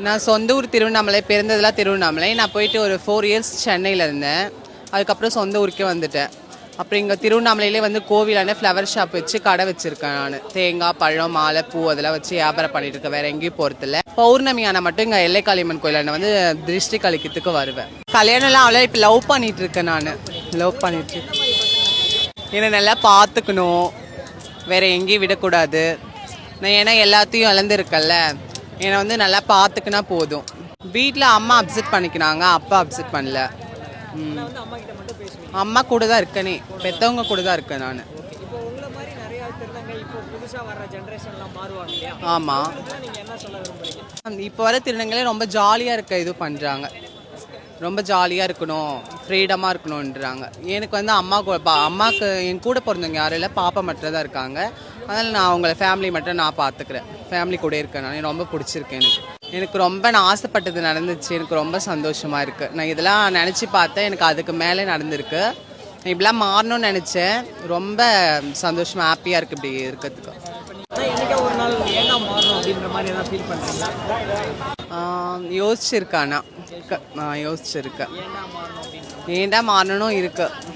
நான் சொந்த ஊர் திருவண்ணாமலை, பிறந்ததெல்லாம் திருவண்ணாமலை. நான் போயிட்டு ஒரு 4 இயர்ஸ் சென்னையில் இருந்தேன். அதுக்கப்புறம் சொந்த ஊருக்கே வந்துட்டேன். அப்புறம் இங்கே திருவண்ணாமலையிலே வந்து கோவிலான ஃப்ளவர் ஷாப் வச்சு கடை வச்சுருக்கேன் நான். தேங்காய், பழம், மாலை, பூ அதெல்லாம் வச்சு வியாபாரம் பண்ணிட்டு இருக்கேன். வேறு எங்கேயும் போகிறதில்ல. பௌர்ணமி ஆனால் மட்டும் இங்கே எல்லைக்காளியம்மன் கோயிலான வந்து திருஷ்டி கழிக்கிறதுக்கு வருவேன். கல்யாணம்லாம் அவ்வளோ இப்போ லவ் பண்ணிகிட்டு இருக்கேன். நான் லவ் பண்ணிட்டு என்னை நல்லா பார்த்துக்கணும், வேறு எங்கேயும் விடக்கூடாது. நான் ஏன்னா எல்லாத்தையும் இழந்துருக்கேன்ல, என்னை வந்து நல்லா பார்த்துக்கினா போதும். வீட்டில் அம்மா அப்செட் பண்ணிக்கினாங்க, அப்பா அப்செட் பண்ணல. அம்மா கூட தான் இருக்கனே, பெற்றவங்க கூட தான் இருக்கேன் நான். ஆமாம், இப்போ வர திருநங்கைகளே ரொம்ப ஜாலியாக இருக்க இது பண்ணுறாங்க. ரொம்ப ஜாலியாக இருக்கணும், ஃப்ரீடமாக இருக்கணுன்றாங்க. எனக்கு வந்து அம்மாவுக்கு என் கூட பிறந்தவங்க யாரும் இல்லை, பாப்பா மட்டும் தான் இருக்காங்க. அதனால் நான் அவங்கள ஃபேமிலி மட்டும் நான் பார்த்துக்கிறேன். ஃபேமிலி கூட இருக்கேன். நான் ரொம்ப பிடிச்சிருக்கேன். எனக்கு ரொம்ப நான் ஆசைப்பட்டது நடந்துச்சு. எனக்கு ரொம்ப சந்தோஷமாக இருக்குது. நான் இதெல்லாம் நினச்சி பார்த்தேன், எனக்கு அதுக்கு மேலே நடந்திருக்கு. நான் இப்படிலாம் மாறணும்னு நினச்சேன். ரொம்ப சந்தோஷமாக ஹாப்பியாக இருக்குது இப்படி இருக்கிறதுக்கு. யோசிச்சிருக்கேன். நான் யோசிச்சிருக்கேன், ஏன்டா மாறணும் இருக்குது.